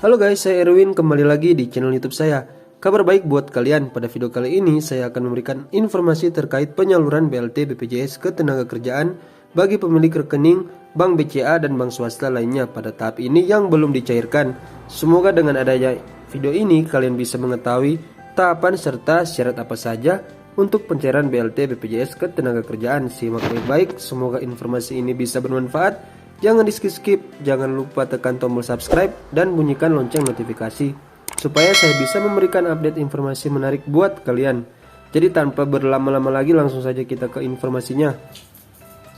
Halo guys, saya Erwin, kembali lagi di channel YouTube saya. Kabar baik buat kalian, pada video kali ini saya akan memberikan informasi terkait penyaluran BLT BPJS Ketenagakerjaan bagi pemilik rekening Bank BCA dan bank swasta lainnya pada tahap ini yang belum dicairkan. Semoga dengan adanya video ini kalian bisa mengetahui tahapan serta syarat apa saja untuk pencairan BLT BPJS Ketenagakerjaan. Simak baik-baik, semoga informasi ini bisa bermanfaat. Jangan di skip, jangan lupa tekan tombol subscribe dan bunyikan lonceng notifikasi supaya saya bisa memberikan update informasi menarik buat kalian. Jadi tanpa berlama-lama lagi langsung saja kita ke informasinya.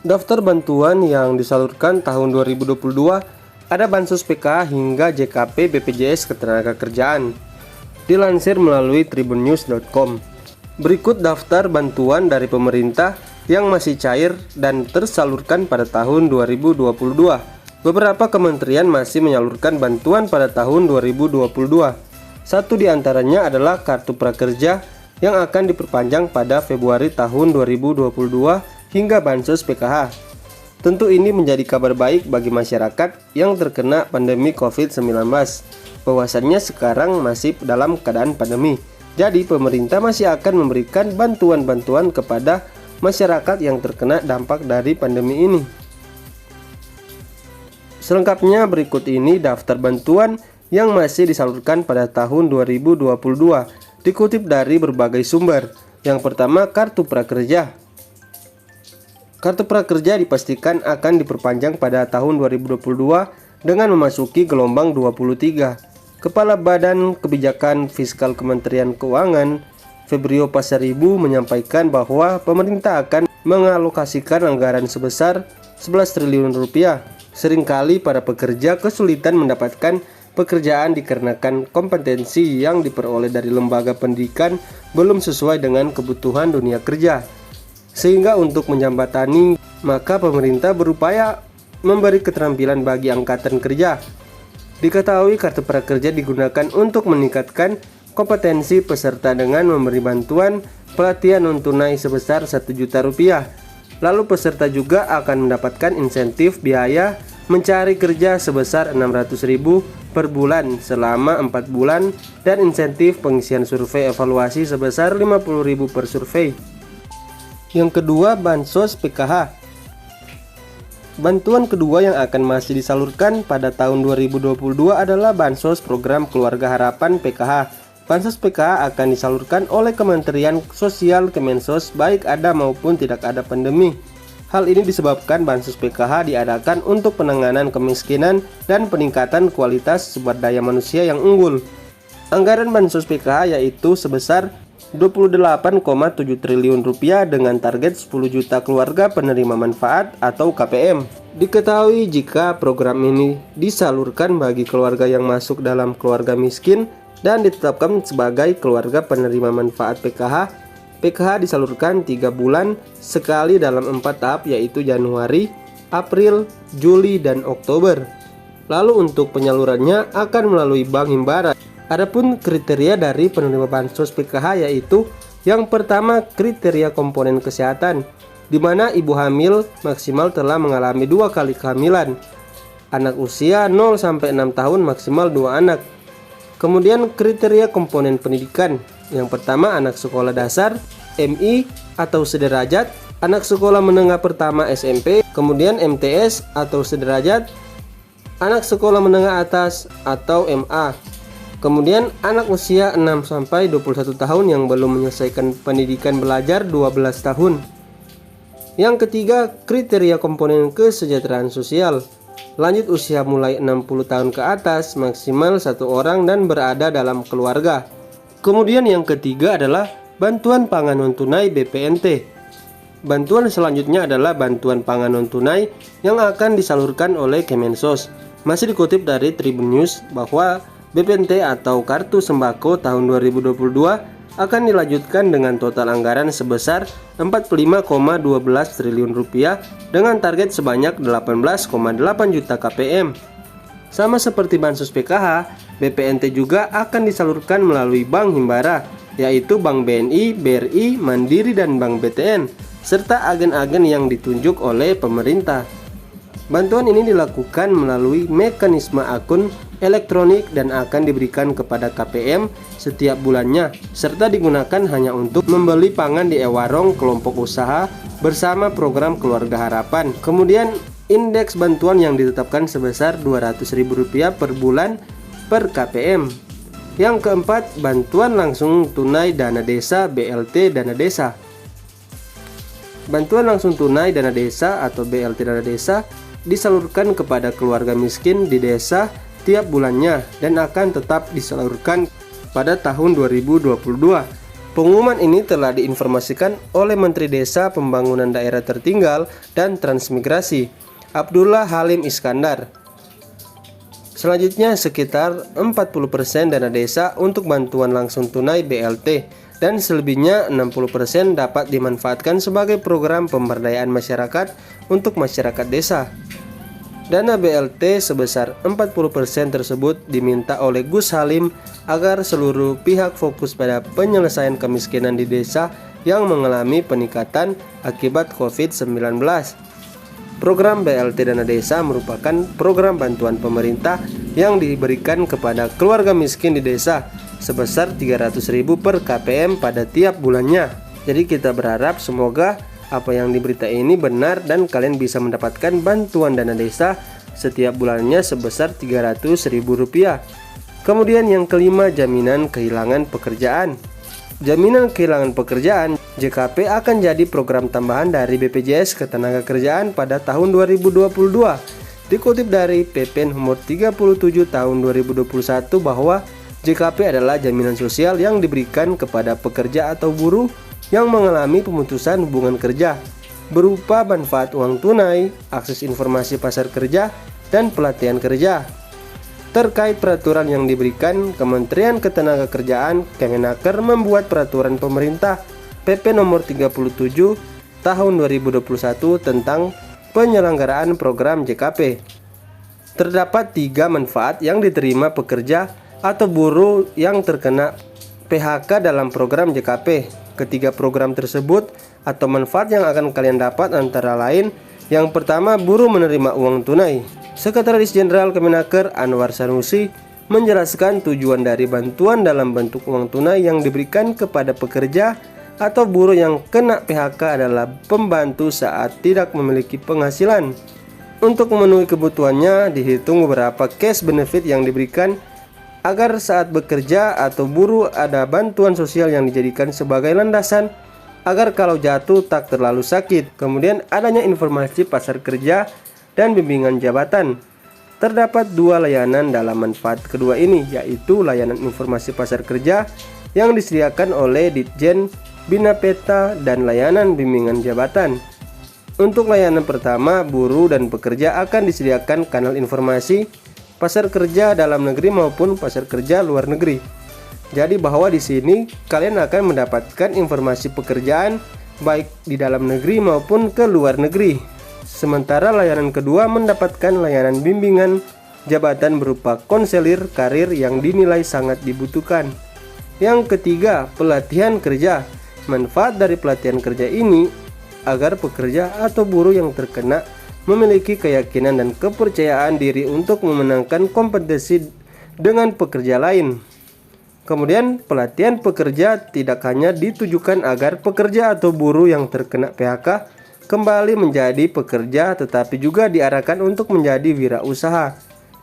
Daftar bantuan yang disalurkan tahun 2022 ada Bansos PKH hingga JKP BPJS Ketenagakerjaan. Dilansir melalui tribunnews.com. Berikut daftar bantuan dari pemerintah yang masih cair dan tersalurkan pada tahun 2022. Beberapa kementerian masih menyalurkan bantuan pada tahun 2022. Satu di antaranya adalah Kartu Prakerja yang akan diperpanjang pada Februari tahun 2022 hingga Bansos PKH. Tentu ini menjadi kabar baik bagi masyarakat yang terkena pandemi COVID-19. Bahwasannya sekarang masih dalam keadaan pandemi. Jadi pemerintah masih akan memberikan bantuan-bantuan kepada masyarakat yang terkena dampak dari pandemi ini. Selengkapnya berikut ini daftar bantuan yang masih disalurkan pada tahun 2022 dikutip dari berbagai sumber. Yang pertama, Kartu Prakerja. Kartu Prakerja dipastikan akan diperpanjang pada tahun 2022 dengan memasuki gelombang 23. Kepala Badan Kebijakan Fiskal Kementerian Keuangan Febrio Pasaribu menyampaikan bahwa pemerintah akan mengalokasikan anggaran sebesar 11 triliun rupiah. Seringkali para pekerja kesulitan mendapatkan pekerjaan dikarenakan kompetensi yang diperoleh dari lembaga pendidikan belum sesuai dengan kebutuhan dunia kerja. Sehingga untuk menjembatani, maka pemerintah berupaya memberi keterampilan bagi angkatan kerja. Diketahui kartu prakerja digunakan untuk meningkatkan kompetensi peserta dengan memberi bantuan pelatihan non-tunai sebesar 1 juta rupiah. Lalu peserta juga akan mendapatkan insentif biaya mencari kerja sebesar 600.000 per bulan selama 4 bulan dan insentif pengisian survei evaluasi sebesar 50.000 per survei. Yang kedua, Bansos PKH. Bantuan kedua yang akan masih disalurkan pada tahun 2022 adalah Bansos Program Keluarga Harapan PKH. Bansos PKH akan disalurkan oleh Kementerian Sosial Kemensos baik ada maupun tidak ada pandemi. Hal ini disebabkan Bansos PKH diadakan untuk penanganan kemiskinan dan peningkatan kualitas sumber daya manusia yang unggul. Anggaran Bansos PKH yaitu sebesar 28,7 triliun rupiah dengan target 10 juta keluarga penerima manfaat atau KPM. Diketahui jika program ini disalurkan bagi keluarga yang masuk dalam keluarga miskin dan ditetapkan sebagai keluarga penerima manfaat PKH. PKH disalurkan 3 bulan sekali dalam 4 tahap yaitu Januari, April, Juli, dan Oktober. Lalu untuk penyalurannya akan melalui Bank Himbara. Adapun kriteria dari penerima Bansos PKH yaitu yang pertama kriteria komponen kesehatan, di mana ibu hamil maksimal telah mengalami 2 kali kehamilan. Anak usia 0-6 tahun maksimal 2 anak. Kemudian kriteria komponen pendidikan. Yang pertama anak sekolah dasar, MI atau sederajat, anak sekolah menengah pertama SMP, kemudian MTS atau sederajat, anak sekolah menengah atas atau MA. Kemudian anak usia 6-21 tahun yang belum menyelesaikan pendidikan belajar 12 tahun. Yang ketiga kriteria komponen kesejahteraan sosial. Lanjut usia mulai 60 tahun ke atas, maksimal 1 orang dan berada dalam keluarga. Kemudian yang ketiga adalah bantuan pangan non-tunai BPNT. Bantuan selanjutnya adalah bantuan pangan non-tunai yang akan disalurkan oleh Kemensos. Masih dikutip dari Tribun News bahwa BPNT atau Kartu Sembako tahun 2022 akan dilanjutkan dengan total anggaran sebesar 45,12 triliun rupiah dengan target sebanyak 18,8 juta KPM. Sama seperti Bansos PKH, BPNT juga akan disalurkan melalui Bank Himbara, yaitu Bank BNI, BRI, Mandiri, dan Bank BTN, serta agen-agen yang ditunjuk oleh pemerintah. Bantuan ini dilakukan melalui mekanisme akun elektronik dan akan diberikan kepada KPM setiap bulannya, serta digunakan hanya untuk membeli pangan di warung kelompok usaha bersama program Keluarga Harapan. Kemudian indeks bantuan yang ditetapkan sebesar Rp200.000 per bulan per KPM. Yang keempat, bantuan langsung tunai dana desa BLT dana desa. Bantuan langsung tunai dana desa atau BLT dana desa disalurkan kepada keluarga miskin di desa tiap bulannya dan akan tetap disalurkan pada tahun 2022. Pengumuman ini telah diinformasikan oleh Menteri Desa Pembangunan Daerah Tertinggal dan Transmigrasi, Abdullah Halim Iskandar. Selanjutnya, sekitar 40% dana desa untuk bantuan langsung tunai BLT dan selebihnya 60% dapat dimanfaatkan sebagai program pemberdayaan masyarakat untuk masyarakat desa. Dana BLT sebesar 40% tersebut diminta oleh Gus Halim agar seluruh pihak fokus pada penyelesaian kemiskinan di desa yang mengalami peningkatan akibat COVID-19. Program BLT Dana Desa merupakan program bantuan pemerintah yang diberikan kepada keluarga miskin di desa sebesar Rp300.000 per KPM pada tiap bulannya. Jadi kita berharap semoga apa yang diberita ini benar dan kalian bisa mendapatkan bantuan dana desa setiap bulannya sebesar Rp300.000. Kemudian yang kelima, jaminan kehilangan pekerjaan. Jaminan kehilangan pekerjaan JKP akan jadi program tambahan dari BPJS Ketenagakerjaan pada tahun 2022. Dikutip dari PP nomor 37 tahun 2021 bahwa JKP adalah jaminan sosial yang diberikan kepada pekerja atau buruh yang mengalami pemutusan hubungan kerja berupa manfaat uang tunai, akses informasi pasar kerja, dan pelatihan kerja. Terkait peraturan yang diberikan, Kementerian Ketenagakerjaan Kemenaker membuat peraturan pemerintah PP nomor 37 tahun 2021 tentang penyelenggaraan program JKP. Terdapat 3 manfaat yang diterima pekerja atau buruh yang terkena PHK dalam program JKP. Ketiga program tersebut atau manfaat yang akan kalian dapat antara lain: yang pertama, buruh menerima uang tunai. Sekretaris Jenderal Kemenaker Anwar Sanusi menjelaskan tujuan dari bantuan dalam bentuk uang tunai yang diberikan kepada pekerja atau buruh yang kena PHK adalah pembantu saat tidak memiliki penghasilan. Untuk memenuhi kebutuhannya, dihitung beberapa cash benefit yang diberikan agar saat bekerja atau buruh ada bantuan sosial yang dijadikan sebagai landasan agar kalau jatuh tak terlalu sakit. Kemudian adanya informasi pasar kerja dan bimbingan jabatan. Terdapat 2 layanan dalam manfaat kedua ini, yaitu layanan informasi pasar kerja yang disediakan oleh Ditjen Bina Peta dan layanan bimbingan jabatan. Untuk layanan pertama, buruh dan pekerja akan disediakan kanal informasi pasar kerja dalam negeri maupun pasar kerja luar negeri. Jadi bahwa di sini kalian akan mendapatkan informasi pekerjaan baik di dalam negeri maupun ke luar negeri. Sementara layanan kedua mendapatkan layanan bimbingan jabatan berupa konselir karir yang dinilai sangat dibutuhkan. Yang ketiga, pelatihan kerja. Manfaat dari pelatihan kerja ini agar pekerja atau buruh yang terkena memiliki keyakinan dan kepercayaan diri untuk memenangkan kompetisi dengan pekerja lain. Kemudian pelatihan pekerja tidak hanya ditujukan agar pekerja atau buruh yang terkena PHK kembali menjadi pekerja, tetapi juga diarahkan untuk menjadi wirausaha.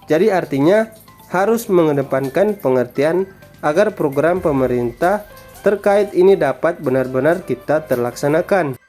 Jadi artinya harus mengedepankan pengertian agar program pemerintah terkait ini dapat benar-benar kita terlaksanakan.